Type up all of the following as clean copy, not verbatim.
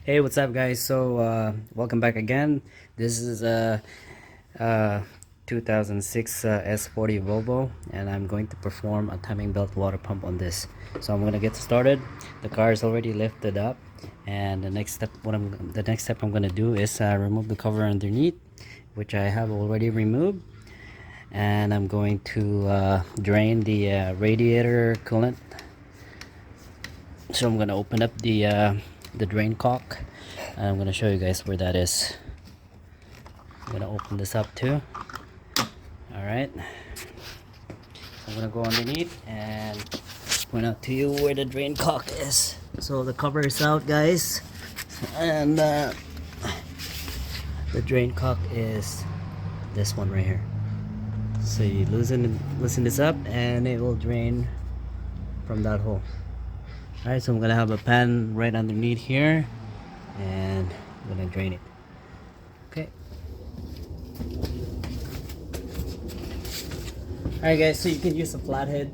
Hey, what's up, guys? Welcome back again. This is a 2006 S40 Volvo, and I'm going to perform a timing belt water pump on this. So I'm gonna get started. The car is already lifted up, and the next step I'm gonna do is remove the cover underneath, which I have already removed, and I'm going to drain the radiator coolant. So I'm gonna open up the drain cock, and I'm gonna show you guys where that is. I'm gonna open this up too. All right, I'm gonna go underneath and point out to you where the drain cock is. So the cover is out, guys, and the drain cock is this one right here. So you loosen this up and it will drain from that hole. Alright, so I'm gonna have a pan right underneath here, and I'm gonna drain it. Okay. Alright, guys, so you can use a flathead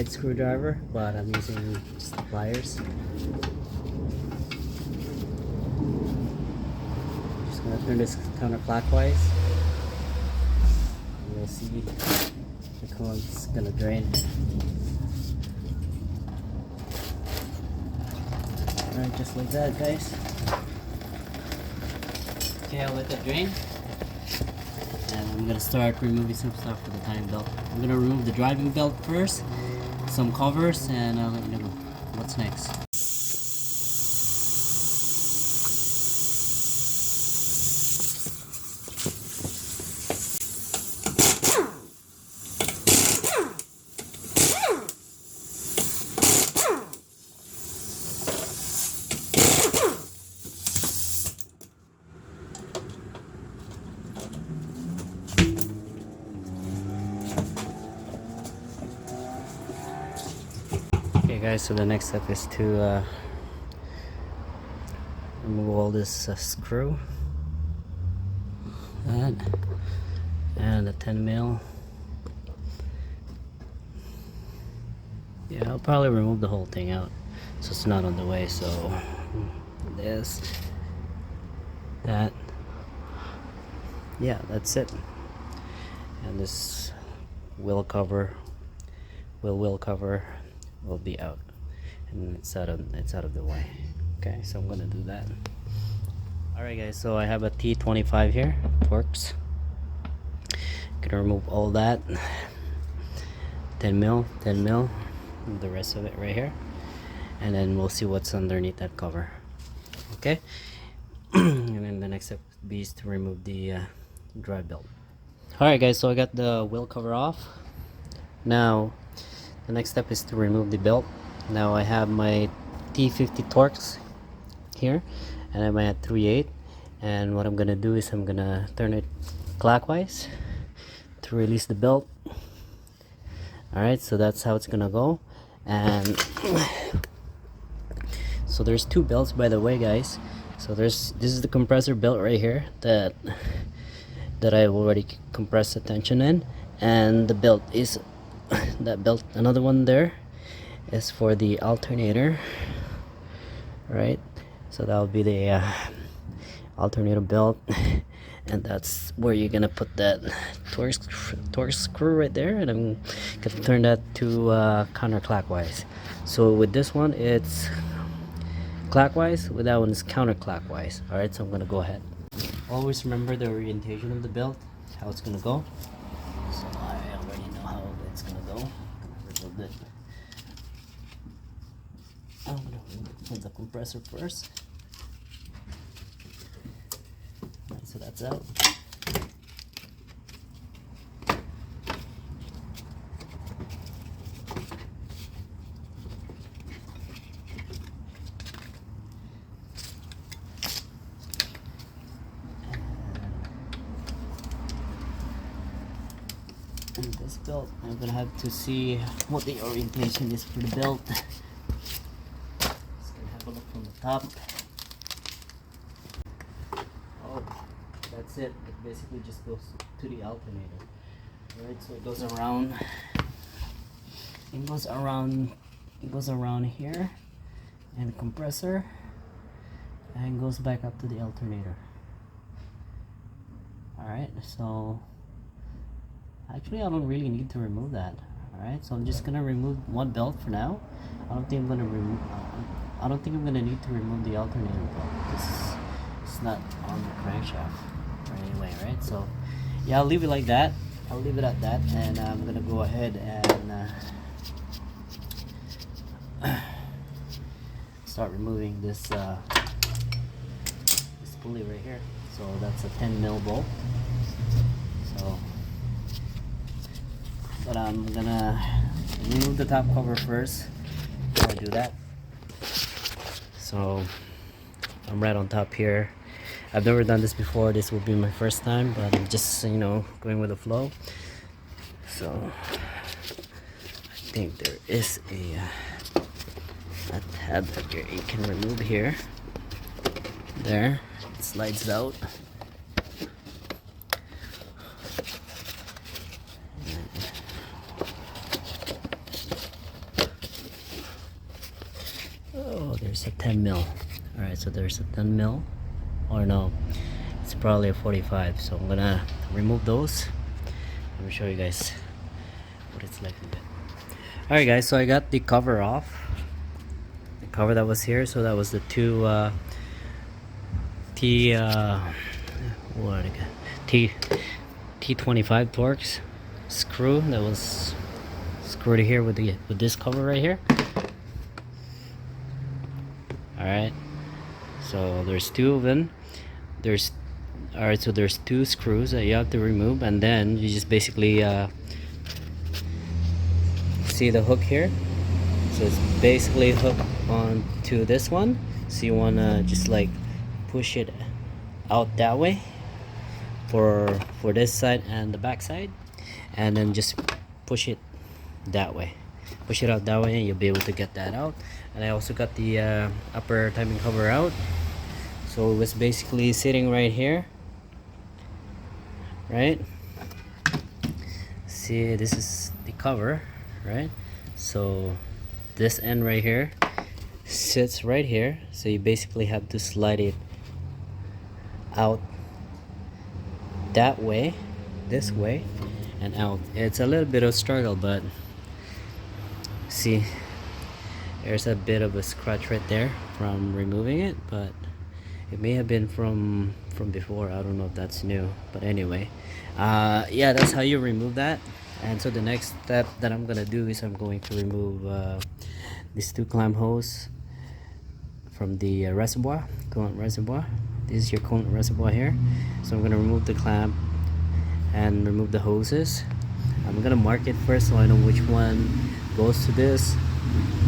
screwdriver, but I'm using just the pliers. Just gonna turn this counterclockwise. You'll see the coolant's gonna drain. Alright, just like that, guys. Okay, I'll let that drain. And I'm gonna start removing some stuff for the timing belt. I'm gonna remove the driving belt first, some covers, and I'll let you know what's next. Okay, guys, so the next step is to remove all this screw and the 10 mil. Yeah, I'll probably remove the whole thing out so it's not on the way. So this, that, yeah, that's it. And this wheel cover will be out, and it's out of the way. Okay, so I'm gonna do that. Alright, guys, so I have a T25 here. It works. Gonna remove all that 10 mil, the rest of it right here, and then we'll see what's underneath that cover. Okay. And then the next step is to remove the drive belt. Alright, guys, so I got the wheel cover off. Now the next step is to remove the belt. Now I have my T50 Torx here, and I'm at 3/8, and what I'm gonna do is I'm gonna turn it clockwise to release the belt. Alright, so that's how it's gonna go. And so there's two belts, by the way, guys. So this is the compressor belt right here that I've already compressed the tension in, and the belt is that belt. Another one there is for the alternator, right? So that'll be the alternator belt, and that's where you're gonna put that Torx screw right there, and I'm gonna turn that to counterclockwise. So with this one it's clockwise, with that one is counterclockwise. All right, so I'm gonna go ahead. Always remember the orientation of the belt, how it's gonna go. So I already know how it's gonna go. I'm gonna remove the compressor first. Right, so that's out. And this belt, I'm gonna have to see what the orientation is for the belt. Just gonna have a look from the top. Oh, that's it. It basically just goes to the alternator. Alright, so it goes around. It goes around here, and the compressor and goes back up to the alternator. Alright, so actually I don't really need to remove that. Alright, so I'm just gonna remove one belt for now. I don't think I'm gonna need to remove the alternator belt because it's not on the crankshaft anyway, right? So yeah, I'll leave it like that. I'll leave it at that, and I'm gonna go ahead and start removing this this pulley right here. So that's a 10 mil bolt. So, but I'm gonna remove the top cover first before I do that. So I'm right on top here. I've never done this before. This will be my first time, but I'm just, you know, going with the flow. So I think there is a tab that you can remove here. There, it slides out. Oh, there's a 10 mil. Alright, so there's a 10 mil. Or no, it's probably a 45. So I'm gonna remove those. Let me show you guys what it's like a bit. Alright guys, so I got the cover off. The cover that was here, so that was the two T25 Torx screw that was screwed here with this cover right here. Alright, so there's two of them. Alright, so there's two screws that you have to remove, and then you just basically see the hook here. So it's basically hooked onto this one. So you wanna just like push it out that way for this side and the back side, and then just push it that way. Push it out that way, and you'll be able to get that out. And I also got the upper timing cover out. So it was basically sitting right here, right? See, this is the cover, right? So this end right here sits right here, so you basically have to slide it out that way, this way, and out. It's a little bit of struggle, but see, there's a bit of a scratch right there from removing it, but it may have been from before. I don't know if that's new, but anyway, yeah, that's how you remove that. And so the next step that I'm gonna do is I'm going to remove these two clamp hose from the reservoir, coolant reservoir. This is your coolant reservoir here. So I'm gonna remove the clamp and remove the hoses. I'm gonna mark it first so I know which one goes to this.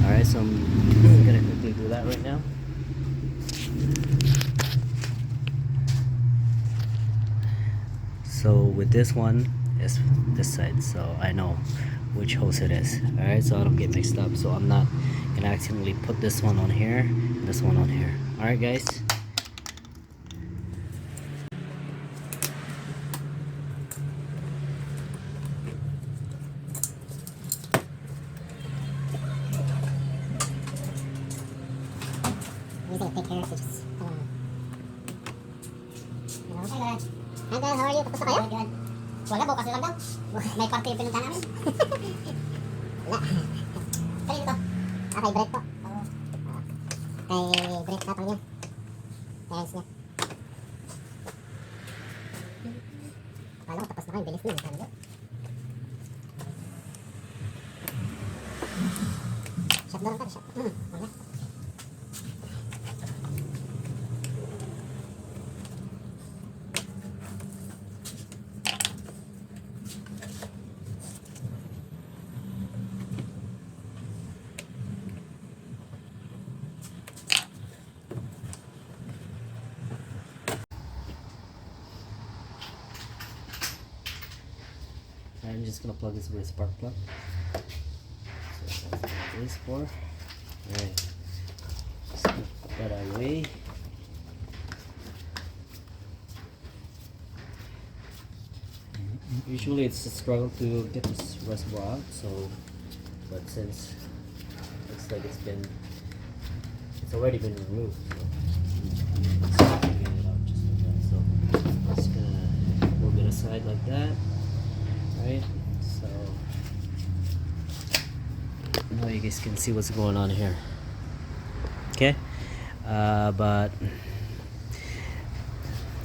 Alright, so I'm gonna quickly do that right now. So with this one, it's this side, so I know which hose it is. Alright, so I don't get mixed up. So I'm not gonna accidentally put this one on here and this one on here. Alright guys. Let me take care of this. Hello. Hi guys, how are you? Tapos na kayo? Good. Wala, bukas na lang daw. May party yung pinunta namin. Wala. Kanino to? Kay Brett po. Oo. Kay Brett tatang niya. Parents niya. Akala ko tapos na kayo. Bilis niya. Ano? Shot doon ka. Shot. Wala. I'm just gonna plug this with a spark plug. So that's what it is for. Alright. Just gonna put that out of the way. Usually it's a struggle to get this reservoir out, so but since it looks like it's already been removed, so Let's get it out just like that. So just gonna move it aside like that, right? So now you guys can see what's going on here. Okay, but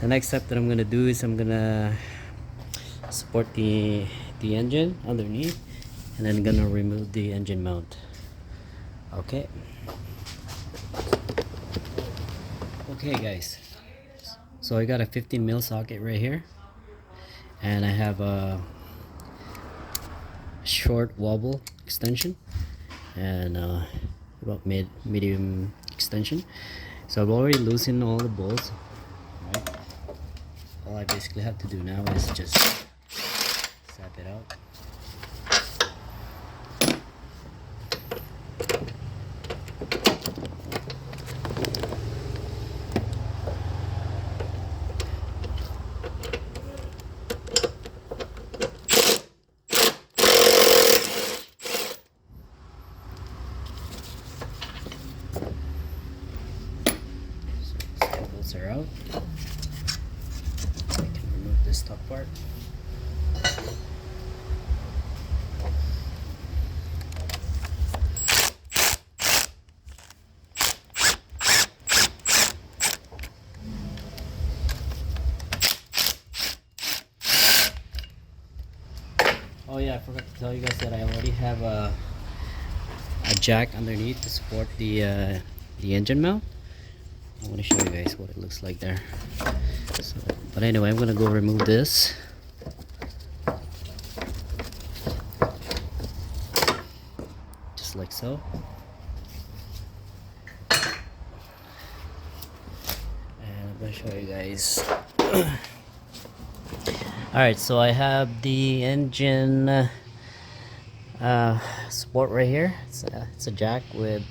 the next step that I'm gonna do is I'm gonna support the engine underneath, and then gonna remove the engine mount. Okay. Okay guys, so I got a 15 mil socket right here, and I have a short wobble extension and about medium extension. So I've already loosened all the bolts, right? All I basically have to do now is just sap it out. Bolts are out. I can remove this top part. Oh yeah, I forgot to tell you guys that I already have a jack underneath to support the engine mount. I want to show you guys what it looks like there. So, but anyway, I'm gonna go remove this. Just like so. And I'm gonna show you guys. Alright, so I have the engine support right here. It's a jack with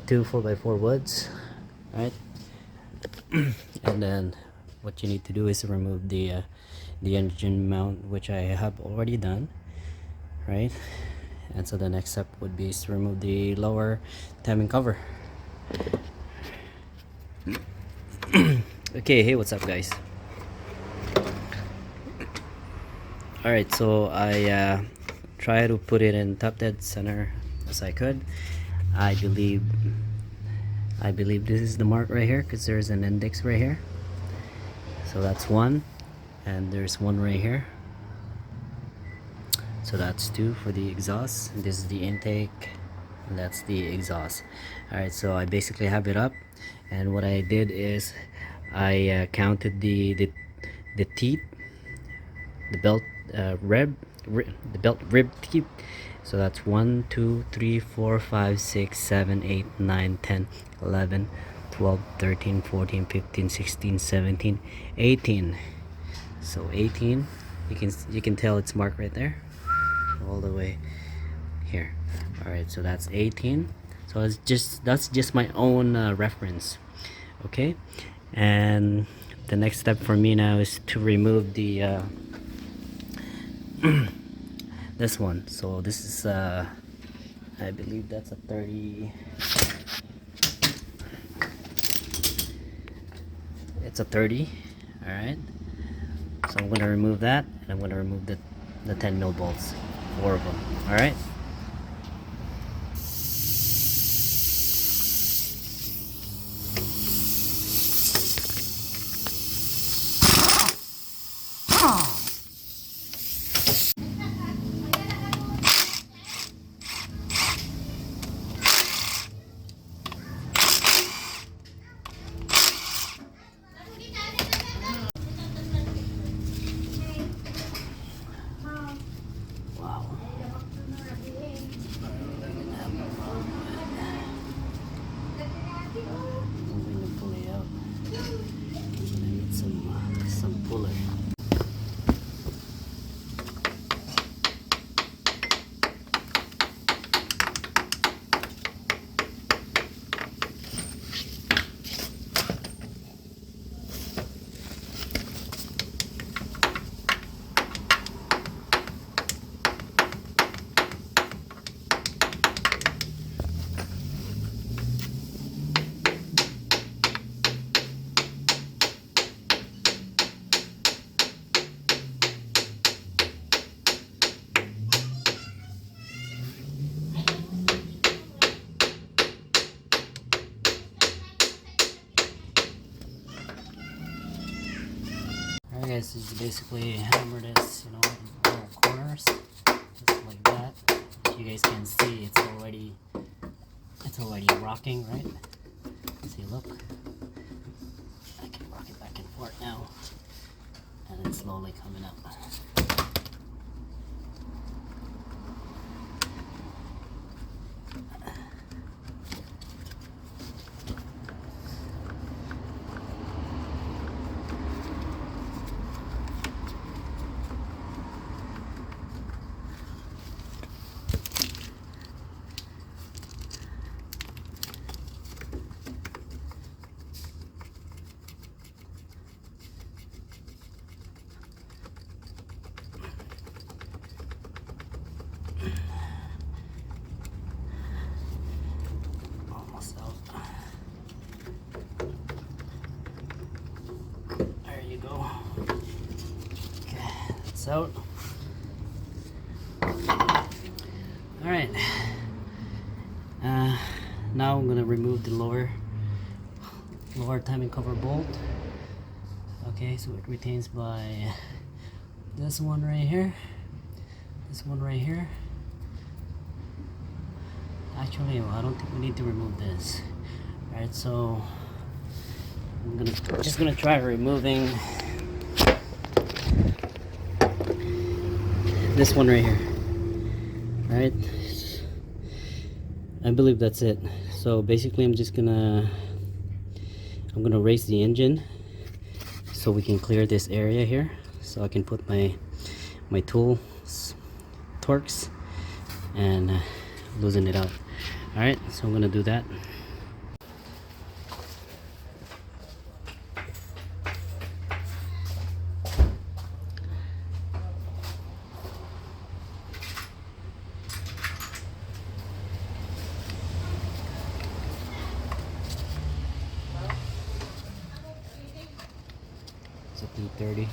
two 4x4 woods. Right, and then what you need to do is remove the engine mount, which I have already done, right? And so the next step would be to remove the lower timing cover. Okay, hey, what's up guys? Alright, so I try to put it in top dead center as I could. I believe this is the mark right here, because there's an index right here. So that's one, and there's one right here. So that's two for the exhaust. And this is the intake, and that's the exhaust. Alright, so I basically have it up, and what I did is I counted the teeth, the belt the belt rib teeth. So that's 1 2 3 4 5 6 7 8 9 10 11 12 13 14 15 16 17 18. So 18, you can tell it's marked right there all the way here. All right, so that's 18. So that's just my own reference. Okay, and the next step for me now is to remove the this one. So this is I believe that's a 30, it's a 30. All right, so I'm going to remove that, and I'm going to remove the 10 mil bolts, 4 of them. All right. guys, is basically hammer this, you know, in all corners, just like that. As you guys can see, it's already rocking, right? See, look, I can rock it back and forth now, and it's slowly coming up. Almost out. There you go. Okay, that's out. Alright. Now I'm gonna remove the lower timing cover bolt. Okay, so it retains by this one right here, this one right here. Actually, I don't think we need to remove this. Alright, so I'm just gonna try removing this one right here. Alright, I believe that's it. So basically I'm gonna raise the engine so we can clear this area here, so I can put my tools, torques, and loosen it out. Alright, so I'm gonna do that. It's a P30.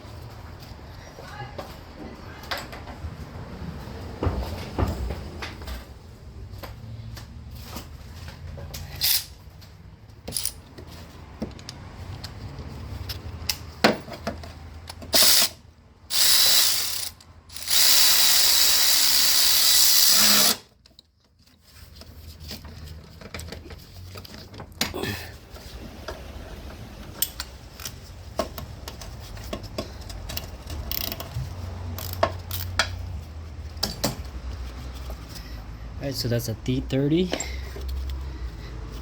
Alright, so that's a T30.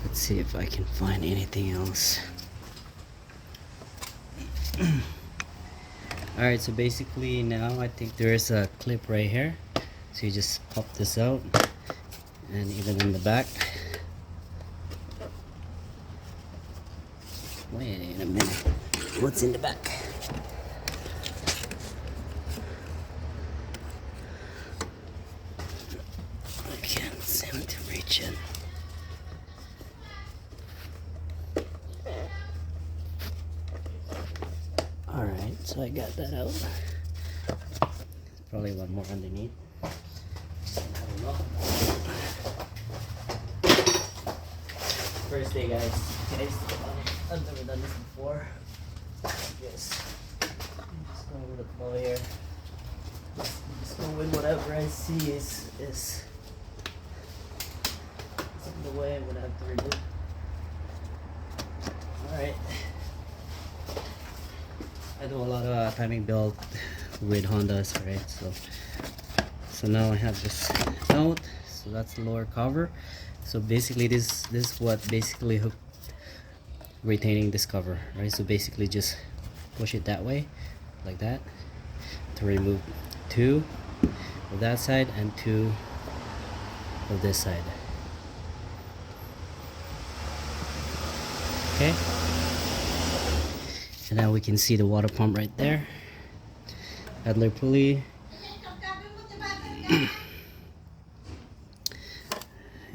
Let's see if I can find anything else. Alright, so basically now I think there is a clip right here. So you just pop this out, and even in the back. Wait a minute. What's in the back? Can't seem to reach it. Alright, so I got that out. Probably one more underneath. I don't know. First day, guys. I've never done this before. Yes. I'm just going with the flow here. Just going with whatever I see is the way I'm gonna have to remove. Alright. I do a lot of timing belt with Hondas, right? So now I have this out. So that's the lower cover. So basically this is what basically hook retaining this cover, right? So basically just push it that way, like that, to remove two of that side and two of this side. Okay, and now we can see the water pump right there, idler pulley.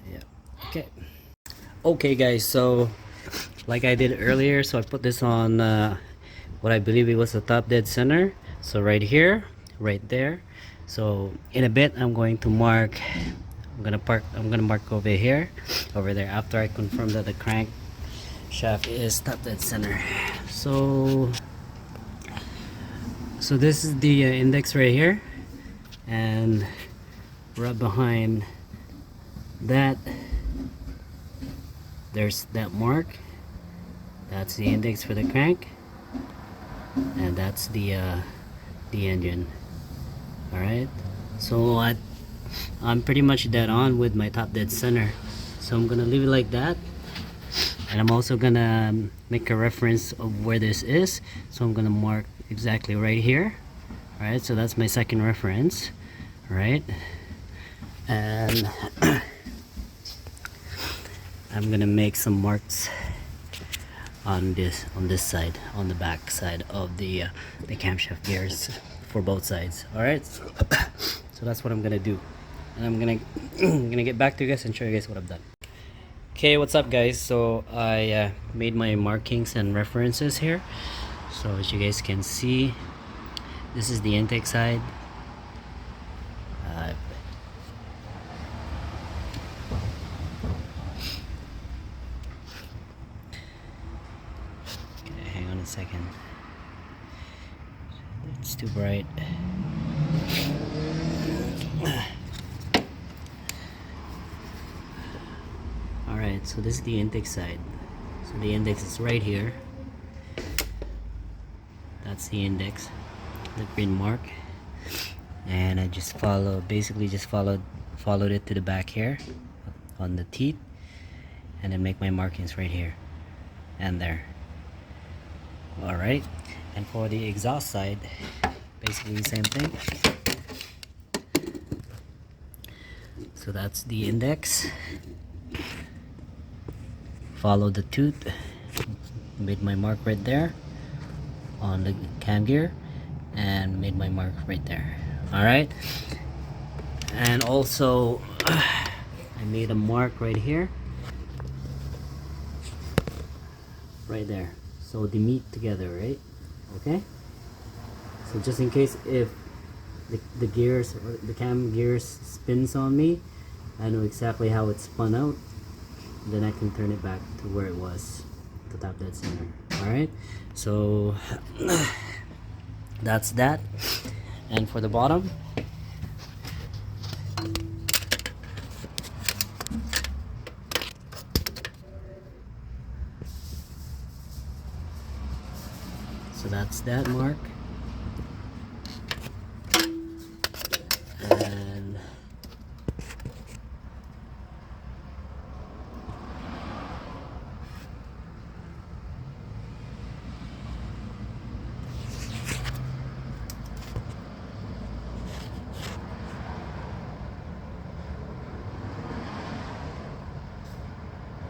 Yeah. Okay guys, so like I did earlier, so I put this on what I believe it was the top dead center. So right here, right there. So in a bit I'm going to mark, I'm gonna mark over here, over there, after I confirm that the crank shaft is top dead center. So So this is the index right here, and right behind that there's that mark. That's the index for the crank, and that's the engine. All right, so I'm pretty much dead on with my top dead center, so I'm gonna leave it like that. And I'm also gonna make a reference of where this is, so I'm gonna mark exactly right here. All right, so that's my second reference. All right, and I'm gonna make some marks on this side, on the back side of the camshaft gears for both sides. All right, so that's what I'm gonna do, and I'm gonna get back to you guys and show you guys what I've done. Okay, what's up guys? So I made my markings and references here. So as you guys can see, this is the intake side. Okay, hang on a second. It's too bright. Alright, so this is the intake side. So the index is right here. That's the index, the green mark. And I just basically just followed it to the back here on the teeth, and then make my markings right here and there. Alright, and for the exhaust side, basically the same thing. So that's the index, follow the tooth, made my mark right there on the cam gear, and made my mark right there. Alright, and also I made a mark right here, right there, so they meet together, right? Okay, so just in case if the gears or the cam gears spins on me, I know exactly how it spun out, then I can turn it back to where it was, the top dead center. Alright, so that's that. And for the bottom, so that's that mark.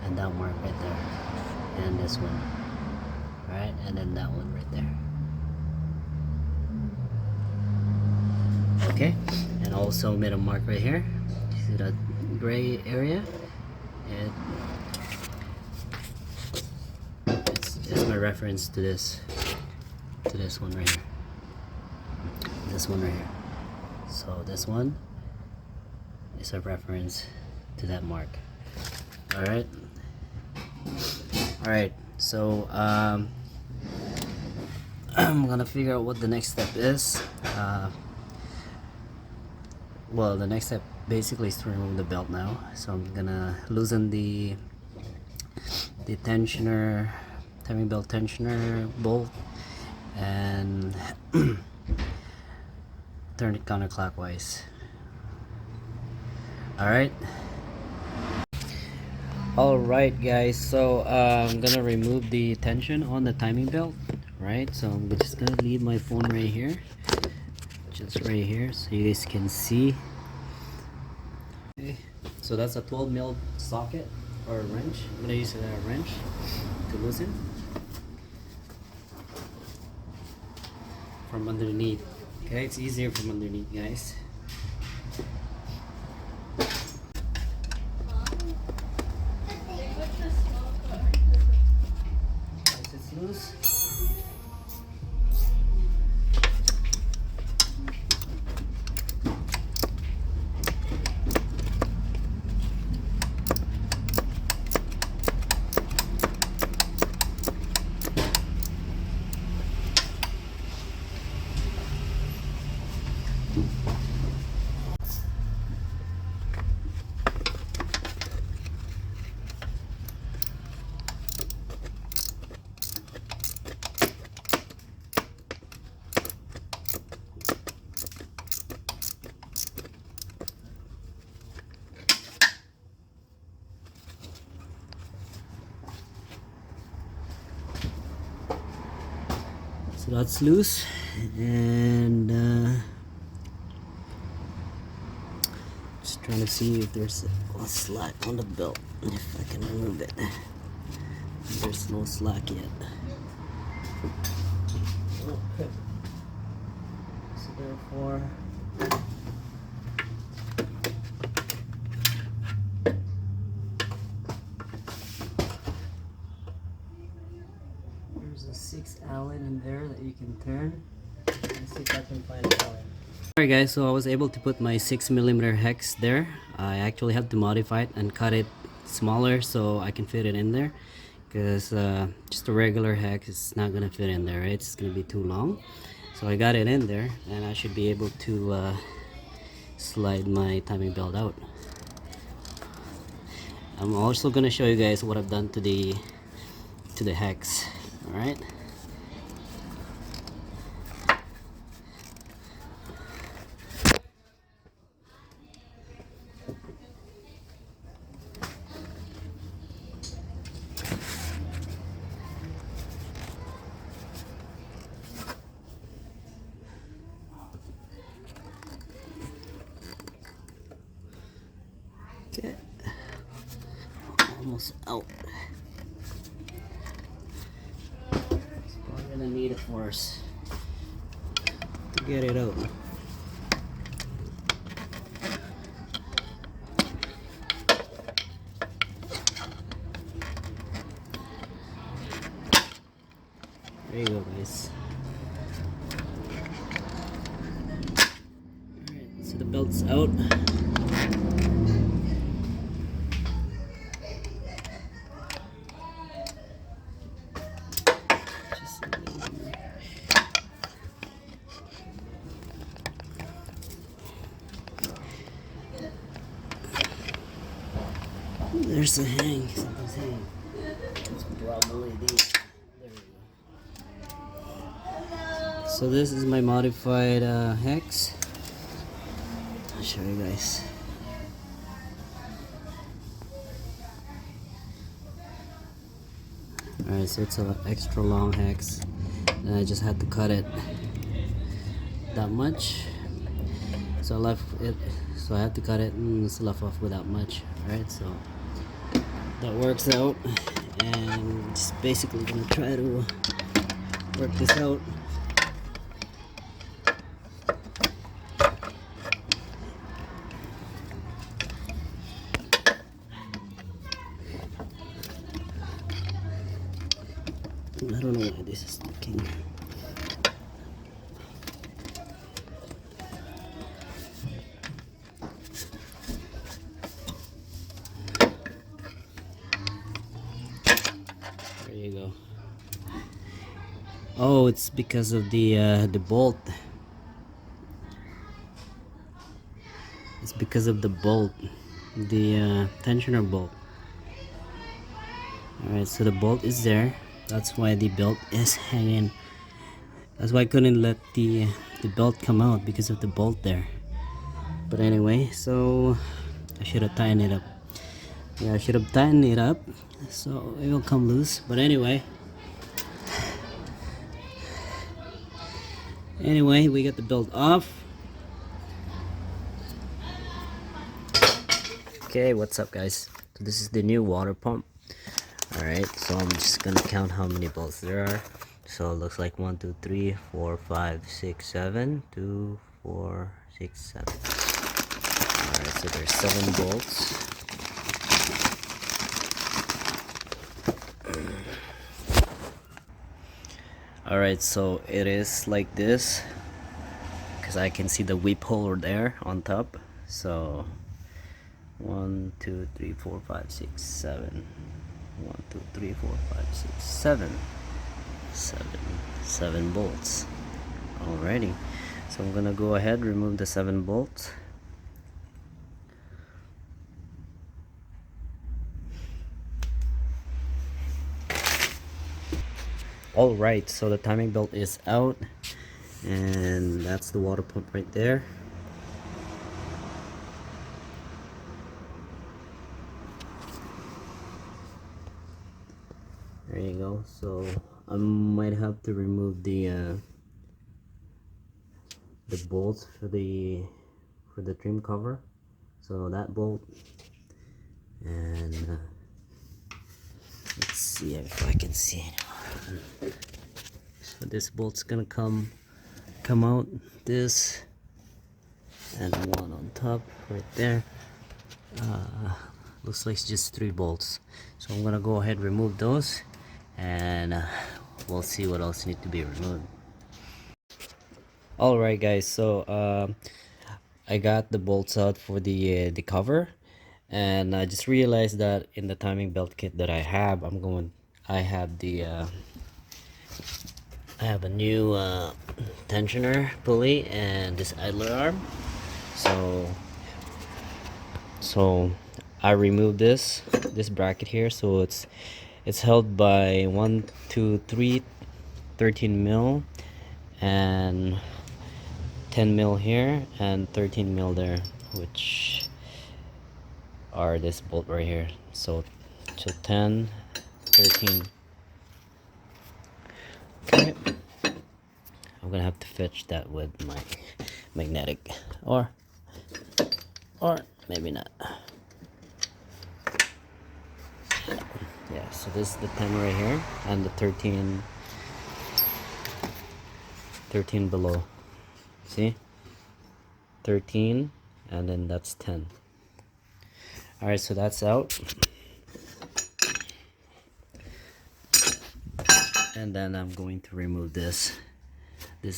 And that mark right there, and this one, right, and then that one right there. Okay, and also made a mark right here. See that gray area? It's my reference to this one right here. This one right here. So this one is a reference to that mark. Alright. Alright, so I'm gonna figure out what the next step is. Well, the next step basically is to remove the belt now. So I'm gonna loosen the tensioner, timing belt tensioner bolt, and turn it counterclockwise. Alright. Alright guys, so I'm gonna remove the tension on the timing belt, right? So I'm just gonna leave my phone right here, just right here, so you guys can see. Okay, so that's a 12mm socket or a wrench. I'm gonna use a wrench to loosen from underneath. Okay, it's easier from underneath, guys. Loose. So that's loose, and just trying to see if there's a slack on the belt, if I can remove it. There's no slack yet. Okay. So therefore, there's a 6 Allen in there that you can turn. Let's see if I can find a Allen. Alright guys, so I was able to put my 6mm hex there. I actually had to modify it and cut it smaller so I can fit it in there, because just a regular hex is not gonna fit in there, right? It's gonna be too long. So I got it in there, and I should be able to slide my timing belt out. I'm also gonna show you guys what I've done to the hex. All right. Okay. Almost out. So I'm gonna need a force to get it out. There you go, guys. Alright, so the belt's out. There's a hang. Something's hanging. It's probably these. There we go. So this is my modified hex. I'll show you guys. Alright, so it's an extra long hex, and I just had to cut it that much. So I left it. So I had to cut it, and it's left off without much. Alright, so that works out, and just basically gonna try to work this out. I don't know why this is sticking. There you go. Oh, it's because of the bolt. It's because of the bolt, the tensioner bolt. Alright, so the bolt is there. That's why the belt is hanging. That's why I couldn't let the belt come out, because of the bolt there. But anyway, so I should have tightened it up. Yeah, I should have tightened it up so it will come loose. But anyway, we got the belt off. Okay, what's up, guys? So this is the new water pump. Alright, so I'm just gonna count how many bolts there are. So it looks like 1, 2, 3, 4, 5, 6, 7. 2, 4, 6, 7. Alright, so there's 7 bolts. Alright, so it is like this, because I can see the whip hole there on top. So 1, 2, 3, 4, 5, 6, 7. 1, 2, 3, 4, 5, 6, 7. 7 bolts. Alrighty, so I'm gonna go ahead, remove the 7 bolts. Alright, so the timing belt is out, and that's the water pump right there. There you go. So I might have to remove the bolts for the trim cover. So that bolt, and let's see if I can see it. So this bolt's gonna come out, this, and one on top right there. Looks like it's just 3 bolts. So I'm gonna go ahead and remove those, and we'll see what else need to be removed. Alright guys, so I got the bolts out for the cover, and I just realized that in the timing belt kit that I have, I have a new tensioner pulley and this idler arm. So I removed this bracket here, so it's held by 1 2 3 13 mil and 10 mil here and 13 mil there, which are this bolt right here. So 10 13. Okay, I'm gonna have to fetch that with my magnetic, or maybe not. Yeah, so this is the 10 right here, and the 13 below. See, 13, and then that's 10. All right, so that's out, and then I'm going to remove this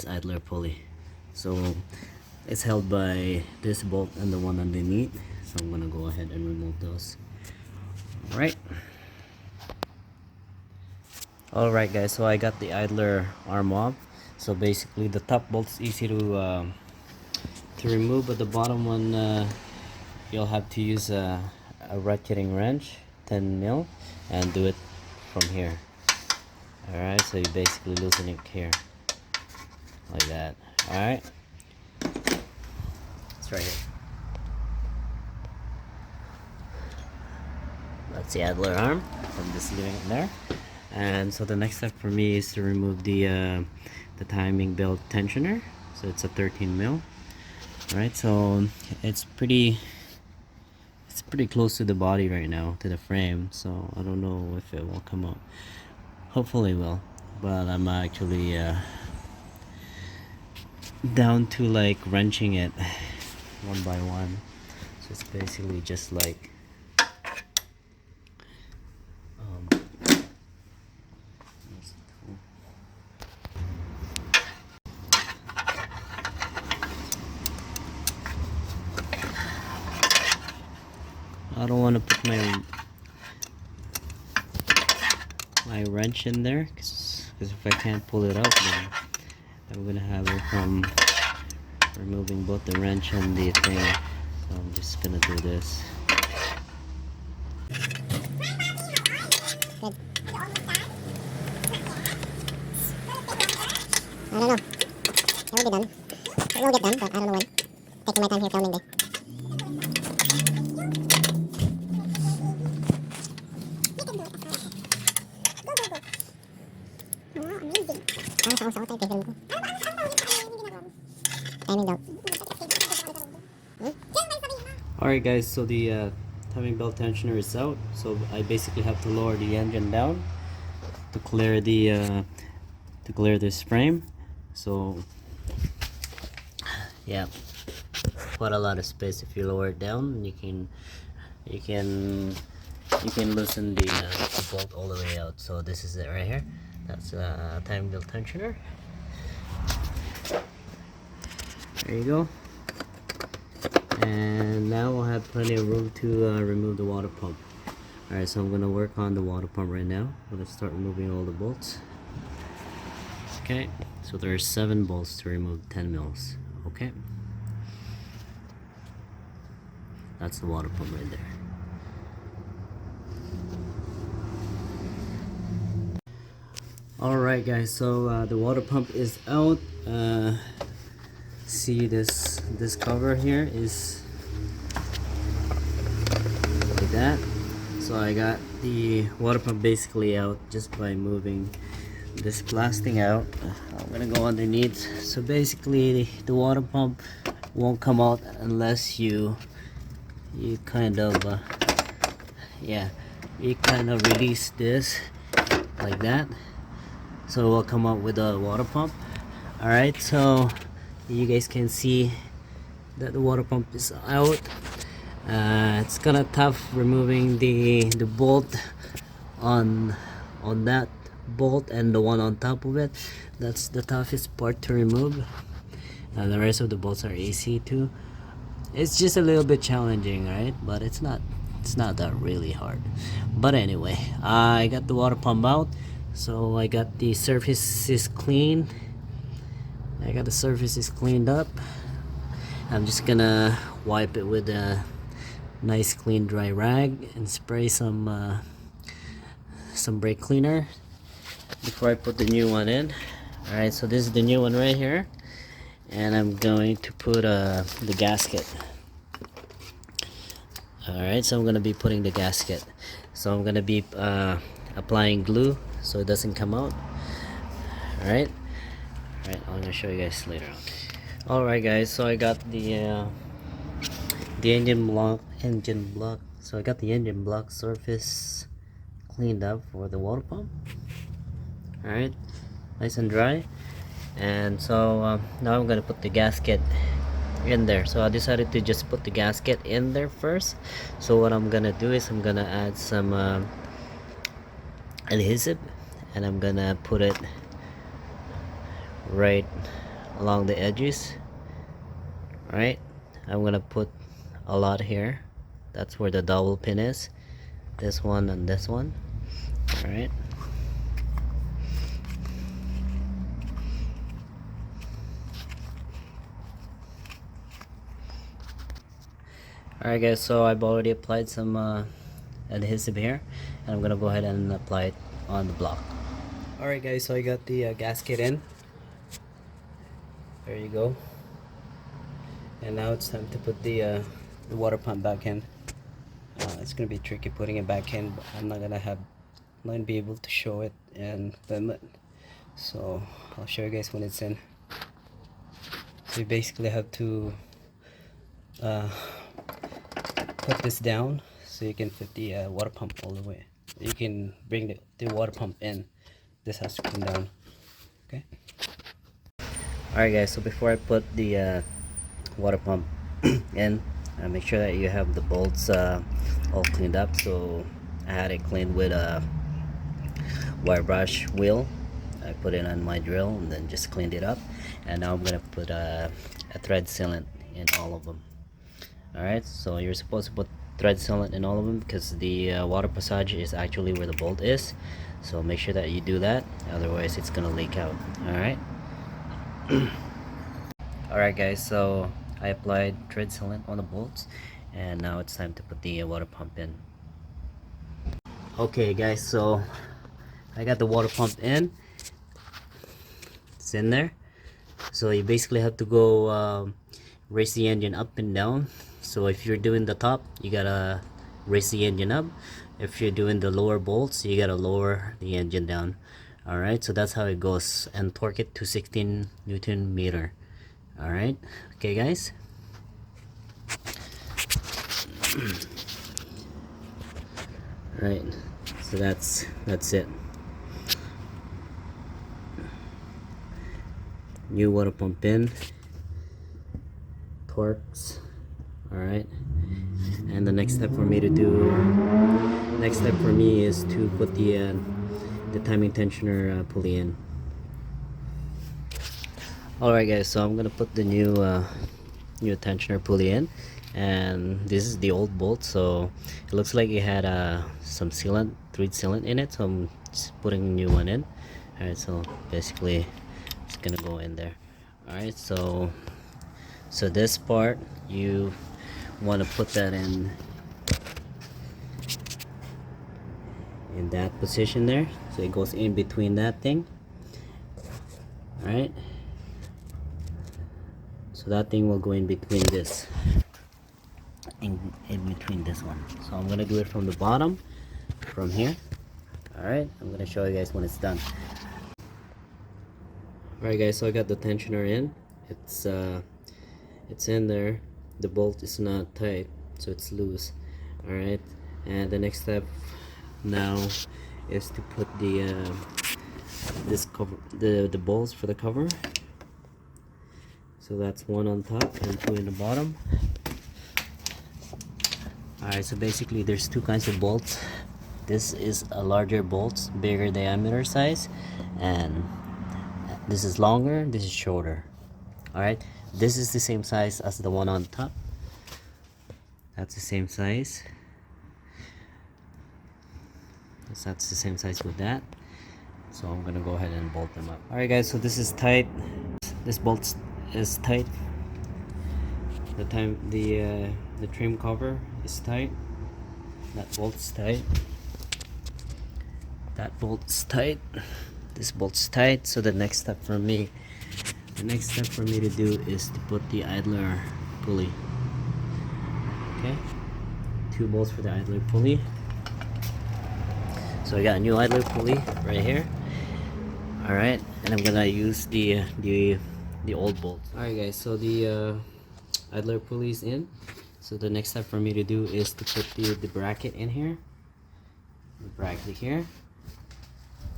idler pulley. So it's held by this bolt and the one underneath, so I'm gonna go ahead and remove those. All right guys, so I got the idler arm off. So basically the top bolt's easy to remove, but the bottom one, you'll have to use a ratcheting wrench, 10 mil, and do it from here. All right, so you basically loosen it here like that. All right, it's right here. That's the idler arm. I'm just leaving it there. And so the next step for me is to remove the timing belt tensioner. So it's a 13 mil. All right, so it's pretty close to the body right now, to the frame. So I don't know if it will come out. Hopefully it will, but I'm actually down to like wrenching it one by one. So it's basically just like I don't want to put my wrench in there, because if I can't pull it out, then I'm gonna have it from removing both the wrench and the thing. So I'm just gonna do this. I don't know. It will be done. It will get done, but I don't know when. Taking my time here filming this. Alright guys, so the timing belt tensioner is out. So I basically have to lower the engine down to clear this frame. So yeah, quite a lot of space. If you lower it down, you can loosen the bolt all the way out. So this is it right here. That's a timing belt tensioner. There you go. And now we'll have plenty of room to remove the water pump. Alright, so I'm gonna work on the water pump right now. I'm gonna start removing all the bolts. Okay, so there are 7 bolts to remove 10 mils. Okay, that's the water pump right there. Alright guys, so the water pump is out. See this cover here is like that. So I got the water pump basically out just by moving this blasting out. I'm gonna go underneath. So basically the water pump won't come out unless you kind of yeah, you kind of release this like that, so it will come out with a water pump. All right, so you guys can see that the water pump is out. It's kind of tough removing the bolt on that bolt and the one on top of it. That's the toughest part to remove. The rest of the bolts are AC too. It's just a little bit challenging, right? But it's not that really hard. But anyway, I got the water pump out, so I got the surfaces clean. I got the surfaces cleaned up. I'm just gonna wipe it with a nice clean dry rag and spray some brake cleaner before I put the new one in. Alright, so this is the new one right here, and I'm going to put the gasket. Alright, so I'm gonna be putting the gasket. So I'm gonna be applying glue so it doesn't come out. Alright, I'm gonna show you guys later on. Alright guys, so I got the engine block. So I got the engine block surface cleaned up for the water pump. Alright, nice and dry. And so now I'm gonna put the gasket in there. So I decided to just put the gasket in there first. So what I'm gonna do is I'm gonna add some adhesive, and I'm gonna put it right along the edges. Right, I'm gonna put a lot here. That's where the dowel pin is, this one and this one. All right, alright guys, so I've already applied some adhesive here, and I'm gonna go ahead and apply it on the block. Alright guys, so I got the gasket in. There you go. And now it's time to put the water pump back in. It's gonna be tricky putting it back in, but I'm not gonna be able to show it and film it. So I'll show you guys when it's in. So you basically have to put this down so you can fit the water pump all the way. You can bring the water pump in. This has to come down. Okay. Alright guys, so before I put the water pump in, make sure that you have the bolts all cleaned up. So I had it cleaned with a wire brush wheel. I put it on my drill and then just cleaned it up. And now I'm gonna put a thread sealant in all of them. Alright, so you're supposed to put thread sealant in all of them because the water passage is actually where the bolt is. So make sure that you do that, otherwise it's gonna leak out. Alright. Alright guys, so I applied thread sealant on the bolts, and now it's time to put the water pump in. Okay guys, so I got the water pump in. It's in there. So you basically have to go raise the engine up and down. So if you're doing the top, you gotta raise the engine up. If you're doing the lower bolts, you gotta lower the engine down. Alright, so that's how it goes. And torque it to 16 Newton meter. Alright, okay guys. Right, so that's it. New water pump in, torques. Alright, and the next step for me is to put the timing tensioner pulley in. Alright guys, so I'm gonna put the new tensioner pulley in, and this is the old bolt, so it looks like it had some sealant, thread sealant in it, so I'm just putting a new one in. Alright, so basically it's gonna go in there. Alright, so this part you want to put that in that position there, so it goes in between that thing. Alright, so that thing will go in between this, in between this one. So I'm gonna do it from the bottom, from here. Alright, I'm gonna show you guys when it's done. Alright guys, so I got the tensioner in. It's in there. The bolt is not tight, so it's loose. Alright, and the next step now is to put the this cover, the bolts for the cover. So that's one on top and two in the bottom. Alright, so basically there's two kinds of bolts. This is a larger bolt, bigger diameter size, and this is longer, this is shorter. Alright, this is the same size as the one on top. That's the same size. So that's the same size with that. So I'm gonna go ahead and bolt them up. Alright guys, so this is tight. This bolt is tight. The trim cover is tight. That bolt's tight. That bolt's tight. This bolt's tight. So the next step for me to do is to put the idler pulley. Okay, two bolts for the idler pulley. So I got a new idler pulley right here. All right, and I'm gonna use the old bolt. All right, guys. So the idler pulley is in. So the next step for me to do is to put the bracket in here. The bracket here,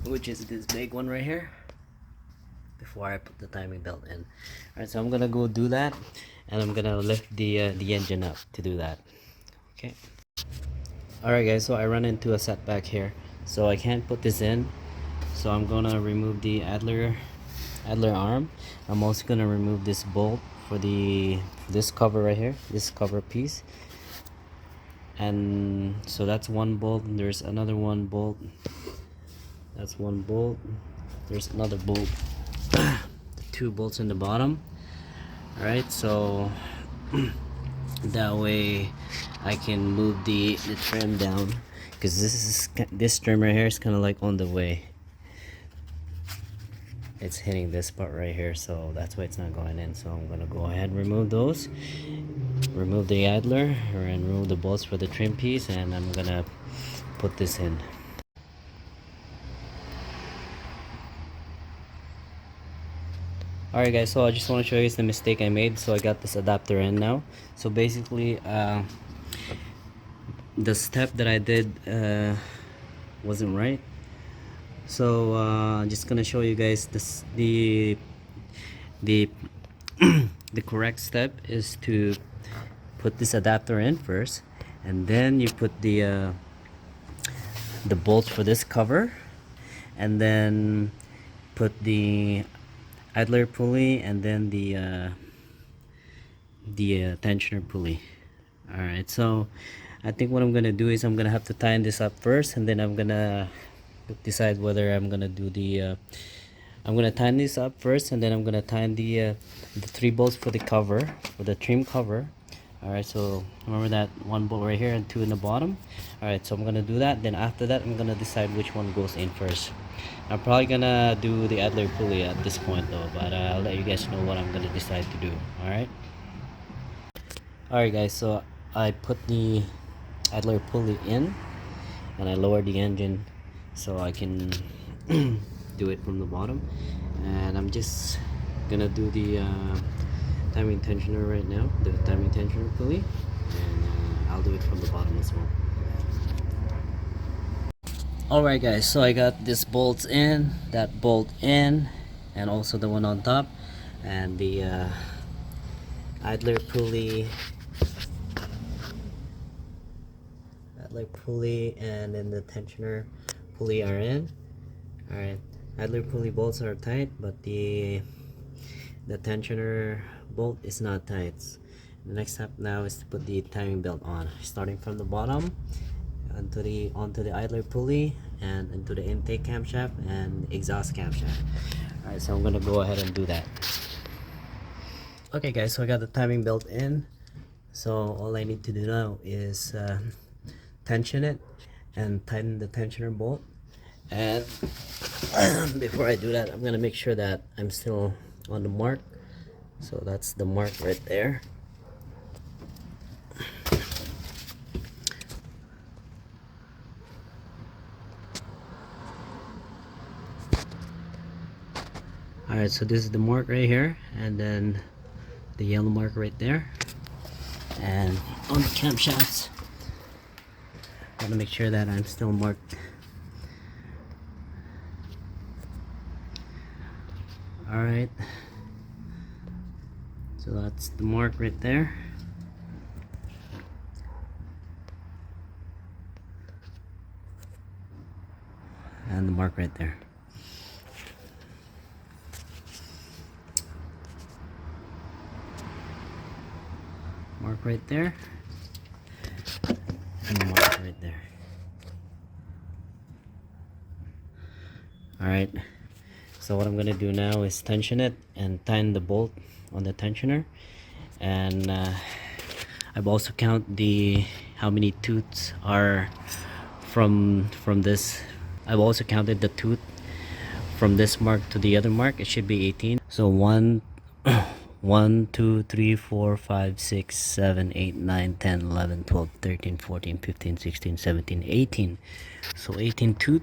which is this big one right here. Before I put the timing belt in. All right, so I'm gonna go do that, and I'm gonna lift the engine up to do that. Okay. All right, guys. So I run into a setback here, so I can't put this in. So I'm gonna remove the idler arm. I'm also gonna remove this bolt for this cover right here, this cover piece. And so that's one bolt. There's another one bolt. That's one bolt. There's another bolt. Two bolts in the bottom. All right, so that way I can move the trim down, because this trim right here is kind of like on the way. It's hitting this part right here, so that's why it's not going in. So I'm gonna go ahead and remove those, remove the idler, and remove the bolts for the trim piece, and I'm gonna put this in. Alright guys, so I just want to show you guys the mistake I made. So I got this adapter in now. So basically the step that I did wasn't right. So I'm just gonna show you guys this. The the correct step is to put this adapter in first, and then you put the bolts for this cover, and then put the idler pulley, and then the tensioner pulley. All right, so I think what I'm gonna do is I'm gonna have to tighten this up first, and then I'm gonna decide whether I'm gonna do the I'm gonna tighten this up first, and then I'm gonna tighten the 3 bolts for the cover, for the trim cover. All right, so remember that one bolt right here and 2 in the bottom. All right, so I'm gonna do that. Then after that, I'm gonna decide which one goes in first. I'm probably gonna do the idler pulley at this point though, but I'll let you guys know what I'm gonna decide to do. All right guys, so I put the idler pulley in, and I lowered the engine so I can do it from the bottom, and I'm just gonna do the timing tensioner right now, the timing tensioner pulley, and I'll do it from the bottom as well. Alright guys, so I got this bolt in, that bolt in, and also the one on top, and the idler pulley, and then the tensioner pulley are in. Alright, idler pulley bolts are tight, but the tensioner bolt is not tight. The next step now is to put the timing belt on, starting from the bottom onto the idler pulley, and into the intake camshaft and exhaust camshaft. Alright, so I'm gonna go ahead and do that. Okay guys, so I got the timing belt in, so all I need to do now is tension it and tighten the tensioner bolt. And before I do that, I'm gonna make sure that I'm still on the mark. So that's the mark right there. Alright, so this is the mark right here, and then the yellow mark right there. And on the camshafts, I want to make sure that I'm still marked. Alright, so that's the mark right there. And the mark right there. Mark right there. And the mark right there. Alright, so what I'm going to do now is tension it and tighten the bolt on the tensioner. And I've also count the how many tooths are from this. I've also counted the tooth from this mark to the other mark. It should be 18. So 1 2 3 4 5 6 7 8 9 10 11 12 13 14 15 16 17 18. So 18 tooth.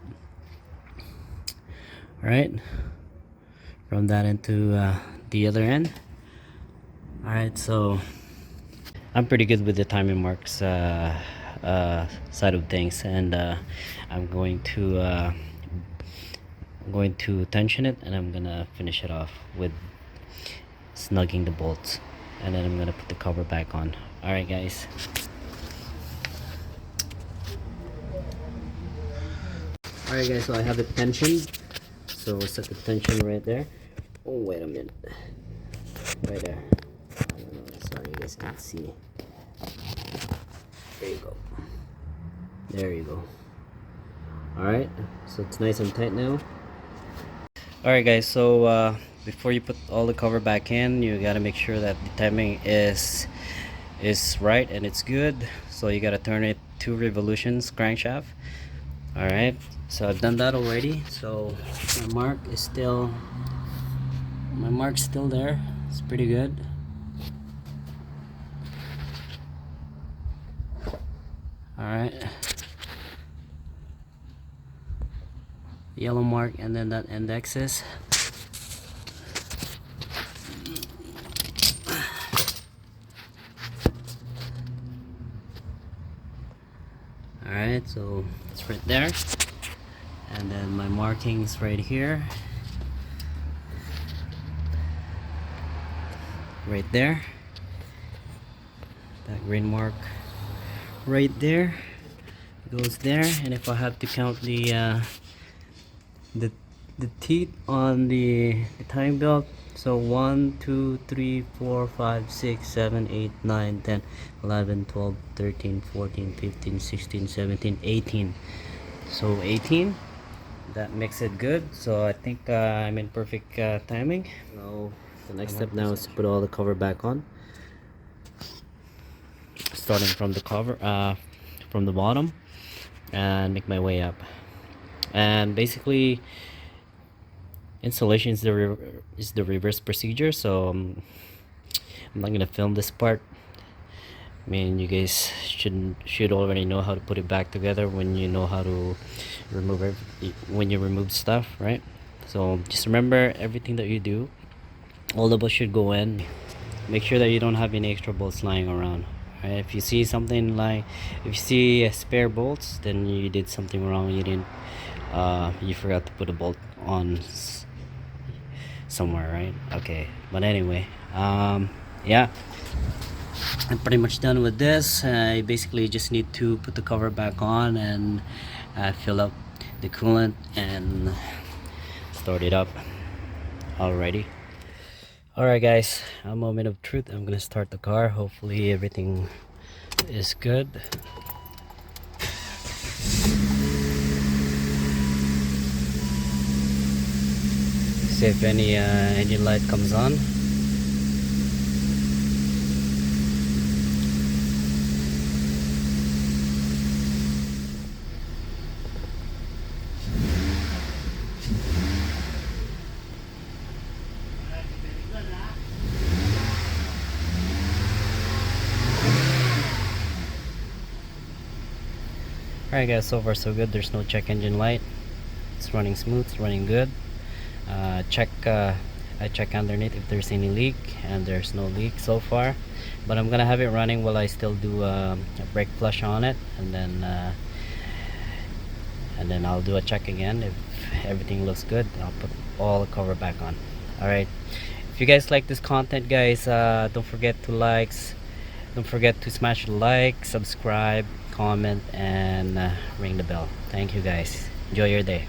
All right, from that into the other end. All right, so I'm pretty good with the timing marks side of things, and I'm going to tension it, and I'm gonna finish it off with snugging the bolts, and then I'm gonna put the cover back on. All right, guys. All right, guys. So I have it tensioned. So we'll set the tension right there. Oh, wait a minute. Right there. Sorry, you guys can't see. There you go. There you go. Alright, so it's nice and tight now. Alright, guys, so before you put all the cover back in, you gotta make sure that the timing is right and it's good. So you gotta turn it 2 revolutions crankshaft. Alright, so I've done that already. So my mark's still there. It's pretty good. Alright, yellow mark, and then that end axis. Alright, so it's right there, and then my markings right here, right there, that green mark right there goes there. And if I have to count the teeth on the timing belt, so 1 2 3 4 5 6 7 8 9 10 11 12 13 14 15 16 17 18. So 18, that makes it good. So I think I'm in perfect timing. So the next step now is to put all the cover back on, starting from the cover from the bottom, and make my way up. And basically installation is the reverse procedure, so I'm not gonna film this part. I mean, you guys should already know how to put it back together when you know how to remove stuff, right? So just remember, everything that you do, all the bolts should go in. Make sure that you don't have any extra bolts lying around. Right? If you see something like, if you see spare bolts, then you did something wrong. You didn't you forgot to put a bolt on somewhere, right? Okay, but anyway, yeah, I'm pretty much done with this. I basically just need to put the cover back on and fill up the coolant and start it up. Alrighty. Alright, guys, a moment of truth. I'm gonna start the car. Hopefully everything is good. See if any engine light comes on. Alright, guys, so far so good. There's no check engine light. It's running smooth, it's running good. Check I check underneath if there's any leak, and there's no leak so far. But I'm gonna have it running while I still do a brake flush on it, and then I'll do a check again. If everything looks good, I'll put all the cover back on. Alright, if you guys like this content, guys, don't forget to smash the like, subscribe, comment, and ring the bell. Thank you, guys. Enjoy your day.